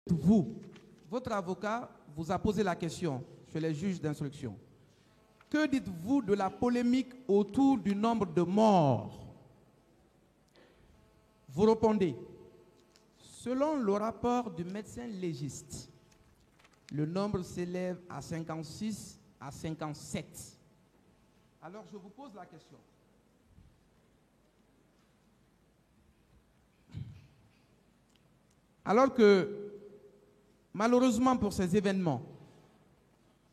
Vous, votre avocat vous a posé la question chez les juges d'instruction. Que dites-vous de la polémique autour du nombre de morts? Vous répondez, selon le rapport du médecin légiste, le nombre s'élève à 56 à 57. Alors je vous pose la question. Alors que, malheureusement pour ces événements,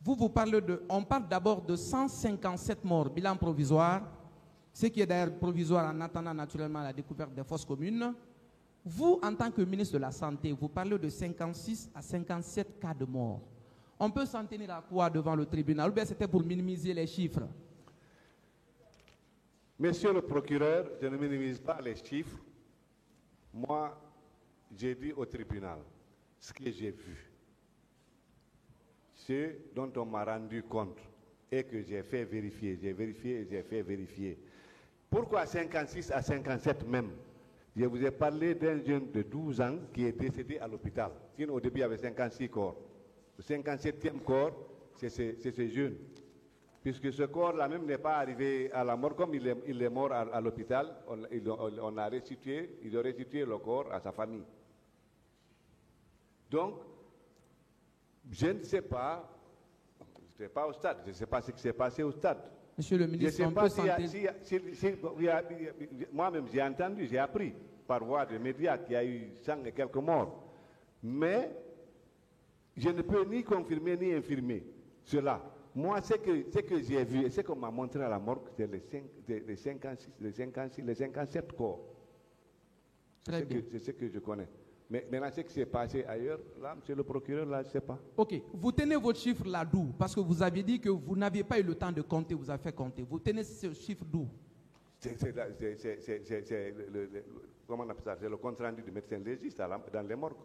on parle d'abord de 157 morts, bilan provisoire, ce qui est d'ailleurs provisoire en attendant naturellement la découverte des fosses communes. Vous, en tant que ministre de la Santé, vous parlez de 56 à 57 cas de mort. On peut s'en tenir à quoi devant le tribunal? Ou bien c'était pour minimiser les chiffres? Monsieur le procureur, je ne minimise pas les chiffres. Moi, j'ai dit au tribunal ce que j'ai vu, ce dont on m'a rendu compte et que j'ai fait vérifier, j'ai vérifié et j'ai fait vérifier. Pourquoi 56 à 57 même? Je vous ai parlé d'un jeune de 12 ans qui est décédé à l'hôpital. Sinon, au début, il y avait 56 corps. Le 57e corps, c'est ce jeune. Puisque ce corps-là même n'est pas arrivé à la mort, comme il est mort à l'hôpital, on a restitué, il a restitué le corps à sa famille. Donc, je ne sais pas, je n'étais pas au stade, je ne sais pas ce qui s'est passé au stade. Monsieur le ministre, on peut sentir... Moi-même, j'ai entendu, j'ai appris par voie de médias qu'il y a eu 100 et quelques morts. Mais je ne peux ni confirmer ni infirmer cela. Moi, ce que j'ai vu et ce qu'on m'a montré à la morgue, c'est les 57 corps. C'est ce que je connais. Mais maintenant, ce qui s'est passé ailleurs, là, monsieur le procureur, là, je ne sais pas. Ok. Vous tenez votre chiffre là d'où? Parce que vous aviez dit que vous n'aviez pas eu le temps de compter, vous avez fait compter. Vous tenez ce chiffre d'où? Comment on appelle ça? C'est le compte rendu du médecin légiste dans les morgues.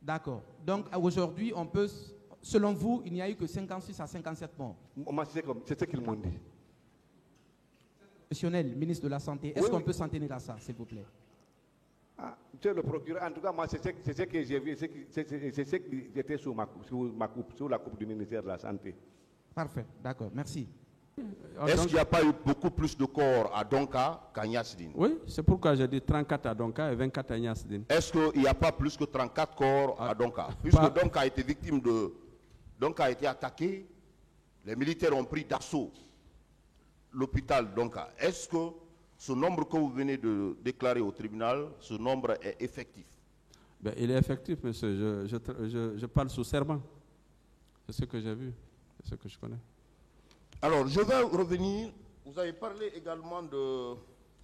D'accord. Donc, aujourd'hui, on peut... Selon vous, il n'y a eu que 56 à 57 morts. Moi, c'est ce qu'ils m'ont dit. Professionnel, ministre de la Santé, est-ce qu'on peut s'en tenir à ça, s'il vous plaît? Monsieur le procureur, en tout cas, moi, c'est ce que j'ai vu, c'est ce qui était sous la coupe du ministère de la Santé. Parfait, d'accord, merci. Est-ce qu'il n'y a pas eu beaucoup plus de corps à Donka qu'à Niasdine? Oui, c'est pourquoi j'ai dit 34 à Donka et 24 à Niasdine. Est-ce qu'il n'y a pas plus que 34 corps à Donka? Puisque Donka a été victime de... Donka a été attaqué, les militaires ont pris d'assaut l'hôpital Donka. Est-ce que ce nombre que vous venez de déclarer au tribunal, ce nombre est effectif? Ben, il est effectif, monsieur. Je parle sous serment. C'est ce que j'ai vu, c'est ce que je connais. Alors, je vais revenir. Vous avez parlé également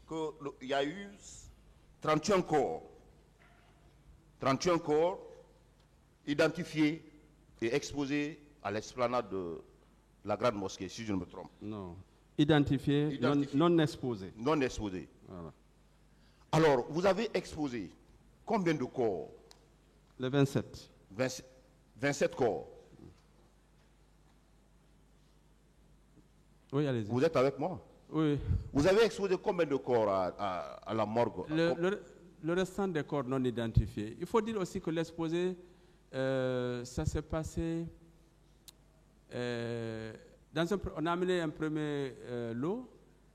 qu'il y a eu 31 corps. 31 corps identifiés et exposés à l'esplanade de la Grande Mosquée, si je ne me trompe. Non. Identifiés, non exposés. Non exposés. Voilà. Alors, vous avez exposé combien de corps? Les 27. 27 corps. Oui, allez-y. Vous êtes avec moi? Oui. Vous avez exposé combien de corps à la morgue? Le restant des corps non identifiés. Il faut dire aussi que l'exposé, ça s'est passé... on a amené un premier lot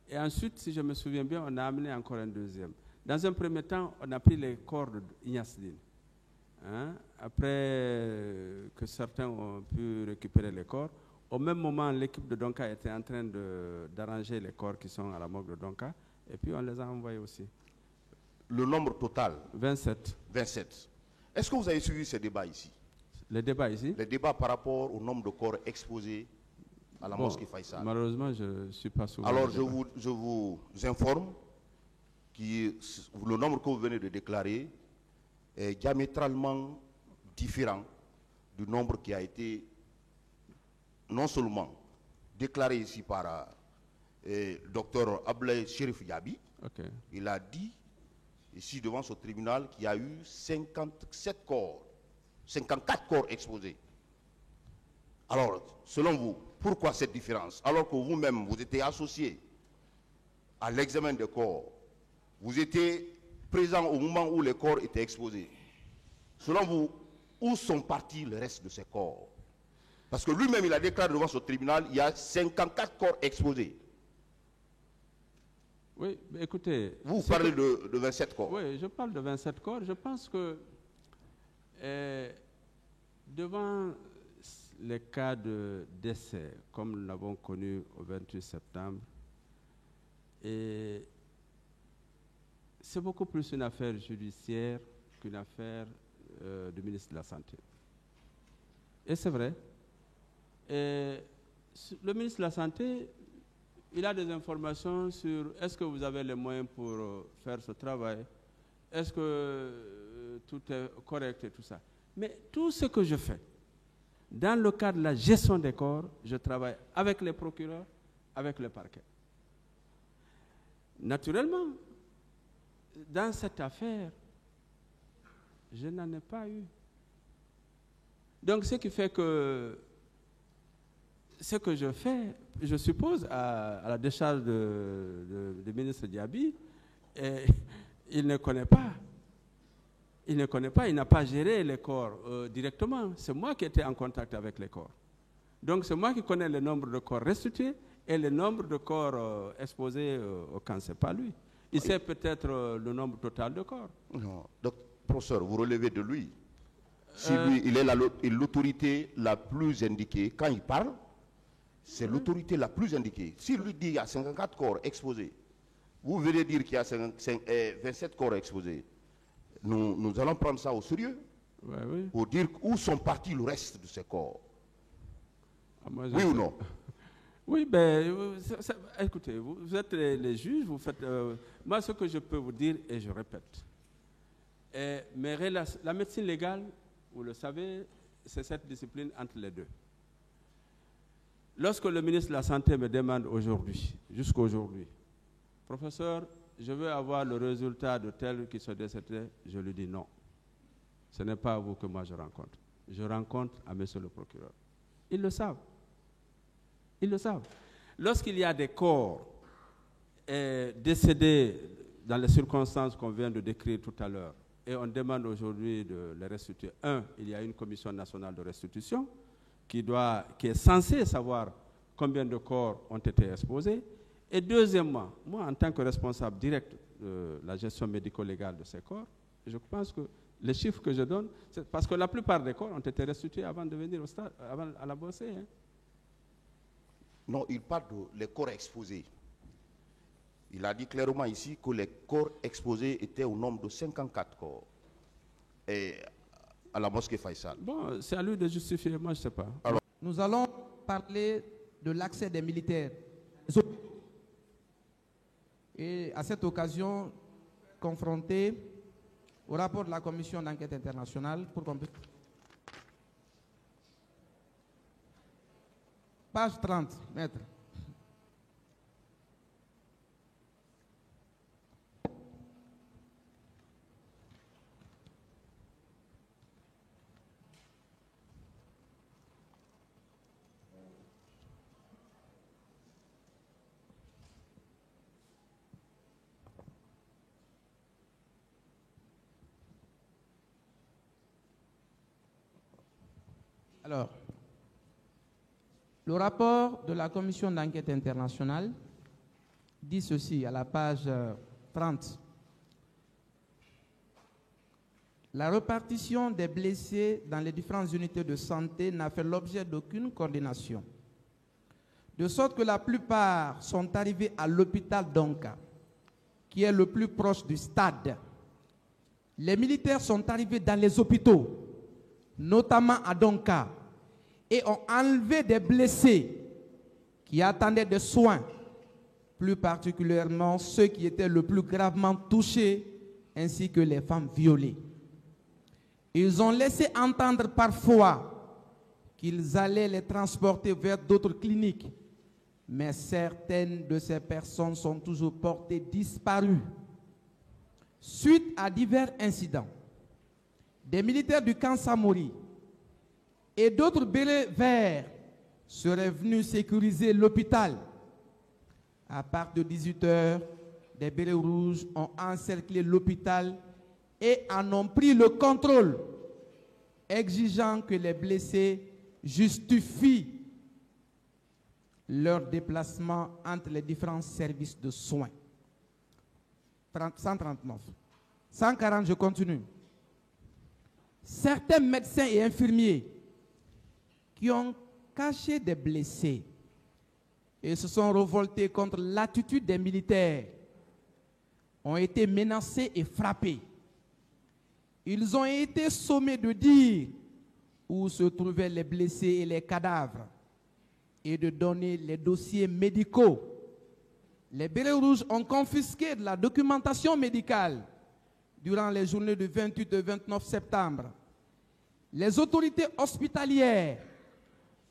et ensuite, si je me souviens bien, on a amené encore un deuxième. Dans un premier temps, on a pris les corps d'Ignasdine. Après que certains ont pu récupérer les corps, au même moment, l'équipe de Donka était en train d'arranger les corps qui sont à la morgue de Donka et puis on les a envoyés aussi. Le nombre total? 27. 27. Est-ce que vous avez suivi ces débats ici? Les débats ici? Les débats par rapport au nombre de corps exposés à la mosquée Faisal. Malheureusement, je ne suis pas souvent. Alors, je vous informe que le nombre que vous venez de déclarer est diamétralement différent du nombre qui a été non seulement déclaré ici par le docteur Ablaye Chérif Yabi. Okay. Il a dit ici devant ce tribunal qu'il y a eu 57 corps, 54 corps exposés. Alors, selon vous, pourquoi cette différence? Alors que vous-même, vous étiez associé à l'examen des corps, vous étiez présent au moment où les corps étaient exposés. Selon vous, où sont partis le reste de ces corps? Parce que lui-même, il a déclaré devant ce tribunal, il y a 54 corps exposés. Oui, mais écoutez... Vous parlez de 27 corps. Oui, je parle de 27 corps. Je pense que devant les cas de décès, comme nous l'avons connu au 28 septembre, c'est beaucoup plus une affaire judiciaire qu'une affaire du ministre de la Santé. Et c'est vrai. Et le ministre de la Santé, il a des informations sur est-ce que vous avez les moyens pour faire ce travail, est-ce que tout est correct et tout ça. Mais tout ce que je fais, dans le cadre de la gestion des corps, je travaille avec les procureurs, avec le parquet. Naturellement, dans cette affaire, je n'en ai pas eu. Donc, ce qui fait que ce que je fais, je suppose, à la décharge du ministre Diaby, il ne connaît pas. Il ne connaît pas, il n'a pas géré les corps directement. C'est moi qui étais en contact avec les corps. Donc, c'est moi qui connais le nombre de corps restitués et le nombre de corps exposés au cancer, pas lui. Il sait peut-être le nombre total de corps. Non. Donc, professeur, vous relevez de lui. Si lui, il est l'autorité la plus indiquée, quand il parle, c'est l'autorité la plus indiquée. Si lui dit qu'il y a 54 corps exposés, vous venez dire qu'il y a 27 corps exposés, nous allons prendre ça au sérieux, oui. Pour dire où sont partis le reste de ces corps. Oui ou non? Oui, ben, écoutez, vous êtes les juges, vous faites... moi, ce que je peux vous dire, et je répète, la médecine légale, vous le savez, c'est cette discipline entre les deux. Lorsque le ministre de la Santé me demande aujourd'hui, jusqu'à aujourd'hui, professeur, je veux avoir le résultat de tel qui se décédait, je lui dis non. Ce n'est pas à vous que moi je rencontre. Je rencontre à monsieur le procureur. Ils le savent. Ils le savent. Lorsqu'il y a des corps décédés dans les circonstances qu'on vient de décrire tout à l'heure, et on demande aujourd'hui de les restituer. Il y a une commission nationale de restitution qui est censée savoir combien de corps ont été exposés. Et deuxièmement, moi, en tant que responsable direct de la gestion médico-légale de ces corps, je pense que les chiffres que je donne, c'est parce que la plupart des corps ont été restitués avant de venir au stade, avant à la Bossée. Hein. Non, il parle des corps exposés. Il a dit clairement ici que les corps exposés étaient au nombre de 54 corps. Et à la mosquée Faisal. Bon, c'est à lui de justifier, moi je ne sais pas. Alors, Nous allons parler de l'accès des militaires. Et à cette occasion, confronté au rapport de la commission d'enquête internationale, pour qu'on puisse... Page 30, maître. Alors, le rapport de la commission d'enquête internationale dit ceci à la page 30. La répartition des blessés dans les différentes unités de santé n'a fait l'objet d'aucune coordination. De sorte que la plupart sont arrivés à l'hôpital d'Onka, qui est le plus proche du stade. Les militaires sont arrivés dans les hôpitaux, notamment à Donka, et ont enlevé des blessés qui attendaient des soins, plus particulièrement ceux qui étaient le plus gravement touchés, ainsi que les femmes violées. Ils ont laissé entendre parfois qu'ils allaient les transporter vers d'autres cliniques, mais certaines de ces personnes sont toujours portées disparues. Suite à divers incidents, des militaires du camp Samori et d'autres bérets verts seraient venus sécuriser l'hôpital. À partir de 18 h, des bérets rouges ont encerclé l'hôpital et en ont pris le contrôle. exigeant que les blessés justifient leur déplacement entre les différents services de soins. 139. 140, je continue. Certains médecins et infirmiers qui ont caché des blessés et se sont révoltés contre l'attitude des militaires ont été menacés et frappés. Ils ont été sommés de dire où se trouvaient les blessés et les cadavres et de donner les dossiers médicaux. Les bérets rouges ont confisqué de la documentation médicale durant les journées du 28 et 29 septembre. Les autorités hospitalières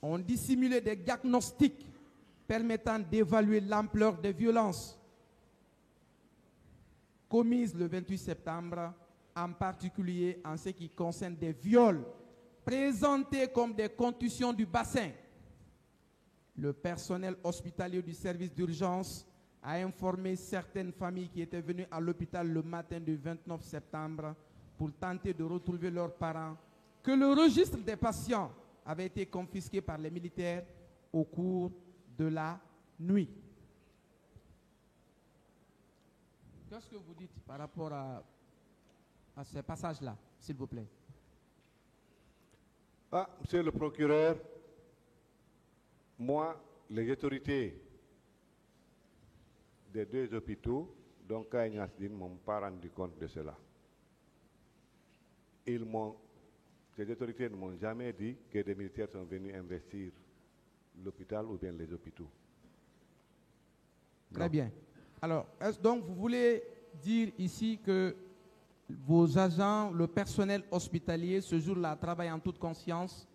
ont dissimulé des diagnostics permettant d'évaluer l'ampleur des violences commises le 28 septembre, en particulier en ce qui concerne des viols présentés comme des contusions du bassin. Le personnel hospitalier du service d'urgence a informé certaines familles qui étaient venues à l'hôpital le matin du 29 septembre pour tenter de retrouver leurs parents que le registre des patients avait été confisqué par les militaires au cours de la nuit. Qu'est-ce que vous dites par rapport à ce passage-là, s'il vous plaît? Monsieur le procureur, moi, les autorités des deux hôpitaux, donc à Ignasdine, ne m'ont pas rendu compte de cela. Ces autorités ne m'ont jamais dit que des militaires sont venus investir l'hôpital ou bien les hôpitaux. Très bien. Alors, donc vous voulez dire ici que vos agents, le personnel hospitalier, ce jour-là, travaillent en toute conscience,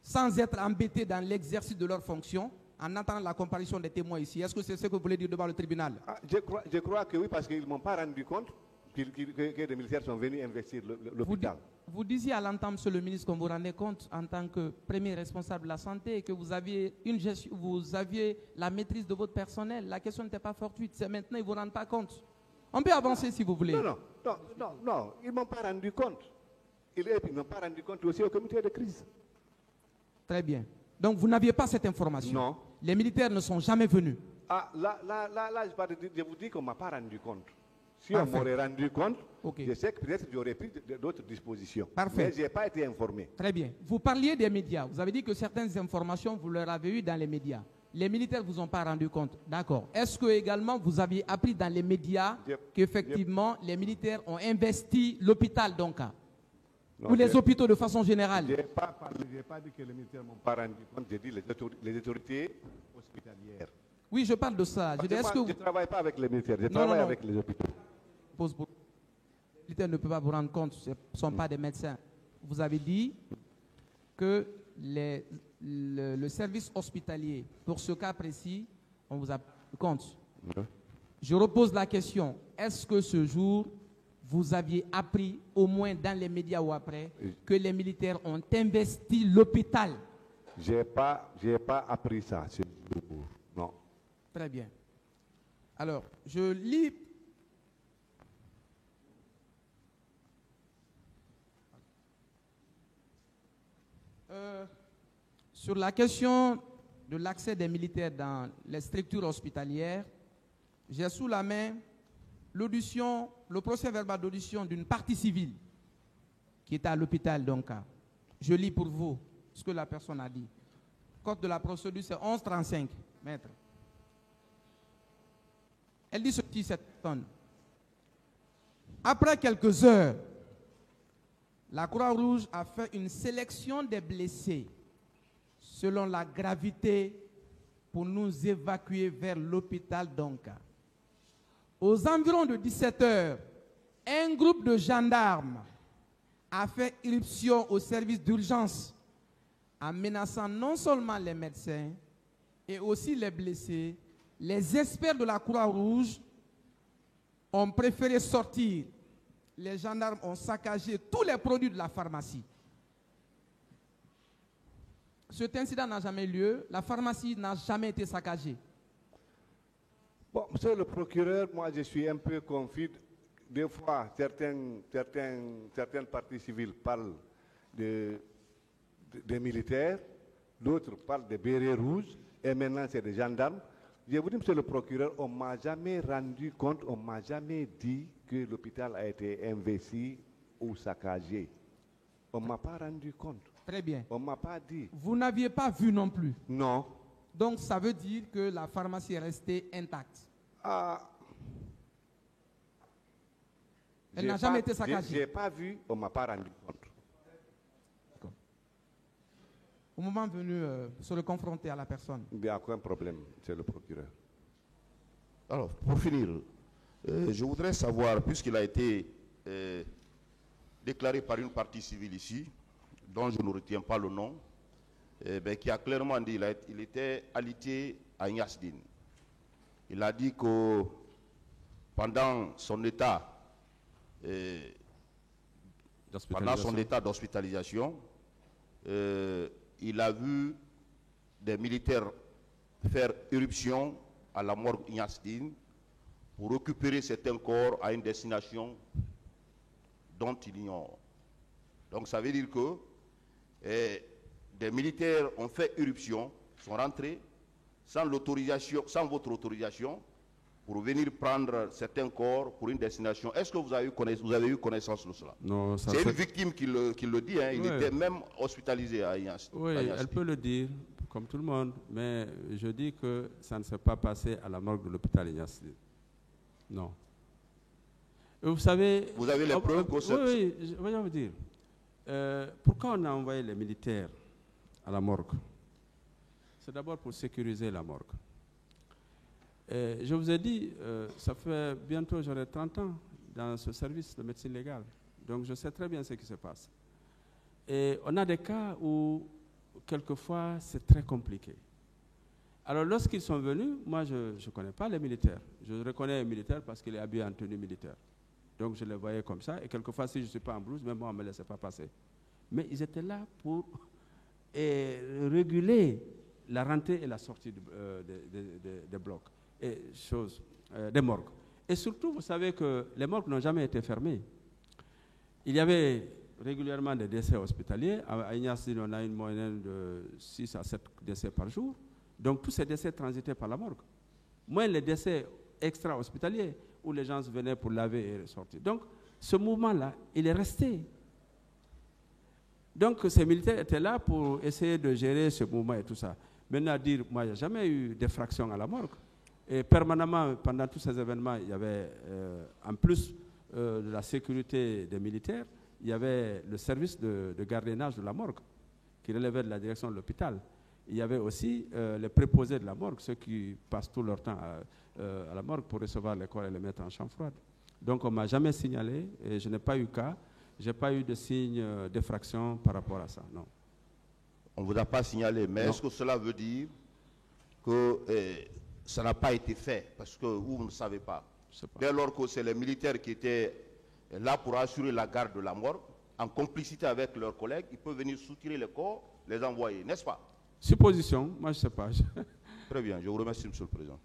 sans être embêtés dans l'exercice de leurs fonctions, en attendant la comparution des témoins ici. Est-ce que c'est ce que vous voulez dire devant le tribunal? Je crois que oui, parce qu'ils ne m'ont pas rendu compte que des militaires sont venus investir l'hôpital. Vous disiez à l'entame, monsieur le ministre, qu'on vous rendait compte en tant que premier responsable de la santé que vous aviez la maîtrise de votre personnel. La question n'était pas fortuite. C'est maintenant, ils ne vous rendent pas compte. On peut avancer si vous voulez. Non, ils ne m'ont pas rendu compte. Ils n'ont pas rendu compte aussi au comité de crise. Très bien. Donc, vous n'aviez pas cette information? Non. Les militaires ne sont jamais venus? Là, je vous dis qu'on ne m'a pas rendu compte. Si on m'aurait rendu compte, je sais que peut-être j'aurais pris d'autres dispositions. Parfait. Mais je n'ai pas été informé. Très bien. Vous parliez des médias. Vous avez dit que certaines informations, vous leur avez eues dans les médias. Les militaires ne vous ont pas rendu compte. D'accord. Est-ce que également vous aviez appris dans les médias qu'effectivement les militaires ont investi l'hôpital d'Onka? Ou les hôpitaux de façon générale? Je n'ai pas dit que les militaires ne m'ont pas rendu compte. J'ai dit les autorités hospitalières. Oui, je parle de ça. Je ne travaille pas avec les militaires, je travaille avec les hôpitaux. Les militaires ne peuvent pas vous rendre compte, ce ne sont pas des médecins. Vous avez dit que le service hospitalier, pour ce cas précis, on vous a rendu compte. Je repose la question, est-ce que ce jour, vous aviez appris, au moins dans les médias ou après, que les militaires ont investi l'hôpital? Je n'ai pas appris ça. Non. Très bien. Alors, je lis. Sur la question de l'accès des militaires dans les structures hospitalières, j'ai sous la main l'audition, le procès verbal d'audition d'une partie civile qui était à l'hôpital d'Onka. Je lis pour vous ce que la personne a dit. Code de la procédure, c'est 1135, maître. Elle dit ceci, cette personne. Après quelques heures, la Croix-Rouge a fait une sélection des blessés selon la gravité pour nous évacuer vers l'hôpital d'Onka. Aux environs de 17 heures, un groupe de gendarmes a fait irruption au service d'urgence en menaçant non seulement les médecins et aussi les blessés. Les experts de la Croix-Rouge ont préféré sortir. Les gendarmes ont saccagé tous les produits de la pharmacie. Cet incident n'a jamais eu lieu. La pharmacie n'a jamais été saccagée. Bon, monsieur le procureur, moi je suis un peu confus. Des fois, certaines parties civiles parlent de des militaires, d'autres parlent des bérets rouges, et maintenant c'est des gendarmes. Je vous dis, monsieur le procureur, on ne m'a jamais rendu compte, on ne m'a jamais dit que l'hôpital a été investi ou saccagé. On ne m'a pas rendu compte. Très bien. On ne m'a pas dit. Vous n'aviez pas vu non plus. Non. Donc ça veut dire que la pharmacie est restée intacte. Ah. Elle n'a jamais été saccagée. Je n'ai pas vu, on ne m'a pas rendu compte. Au moment venu, se le confronter à la personne. Il y a aucun problème, c'est le procureur. Alors, pour finir, je voudrais savoir, puisqu'il a été déclaré par une partie civile ici, dont je ne retiens pas le nom, qui a clairement dit qu'il était alité à Nyasdine. Il a dit que pendant son état d'hospitalisation, il a vu des militaires faire éruption à la morgue Nyasdine pour récupérer certains corps à une destination dont il ignore. Donc ça veut dire que des militaires ont fait éruption, sont rentrés sans votre autorisation, pour venir prendre certains corps pour une destination. Est-ce que vous avez eu connaissance de cela? Non, c'est une victime qui le dit, hein. Il était même hospitalisé à Ignace. Oui, elle peut le dire, comme tout le monde, mais je dis que ça ne s'est pas passé à la morgue de l'hôpital Ignace. Non. Et vous savez... Vous avez les preuves que oui, je vais vous dire. Pourquoi on a envoyé les militaires à la morgue? C'est d'abord pour sécuriser la morgue. Je vous ai dit, ça fait bientôt, j'aurai 30 ans dans ce service de médecine légale. Donc je sais très bien ce qui se passe. Et on a des cas où, quelquefois, c'est très compliqué. Alors lorsqu'ils sont venus, moi je ne connais pas les militaires. Je reconnais les militaires parce qu'il est habillé en tenue militaire. Donc je les voyais comme ça. Et quelquefois, si je ne suis pas en blouse, même moi, on ne me laissait pas passer. Mais ils étaient là pour réguler la rentrée et la sortie des blocs. Et des morgues. Et surtout, vous savez que les morgues n'ont jamais été fermées. Il y avait régulièrement des décès hospitaliers. À Ignace, on a une moyenne de 6 à 7 décès par jour. Donc tous ces décès transitaient par la morgue. Moins les décès extra-hospitaliers, où les gens venaient pour laver et ressortir. Donc ce mouvement-là, il est resté. Donc ces militaires étaient là pour essayer de gérer ce mouvement et tout ça. Maintenant, dire, moi, il n'y a jamais eu d'effraction à la morgue. Et permanemment, pendant tous ces événements, il y avait, en plus de la sécurité des militaires, il y avait le service de gardiennage de la morgue, qui relevait de la direction de l'hôpital. Il y avait aussi les préposés de la morgue, ceux qui passent tout leur temps à la morgue pour recevoir les corps et les mettre en chambre froide. Donc on ne m'a jamais signalé, et je n'ai pas eu cas, je n'ai pas eu de signe d'effraction par rapport à ça, non. On ne vous a pas signalé, mais est-ce que cela veut dire que ça n'a pas été fait, parce que vous ne savez pas. Dès lors que c'est les militaires qui étaient là pour assurer la garde de la morgue, en complicité avec leurs collègues, ils peuvent venir soutirer les corps, les envoyer, n'est-ce pas? Supposition, moi je ne sais pas. Très bien, je vous remercie, Monsieur le Président.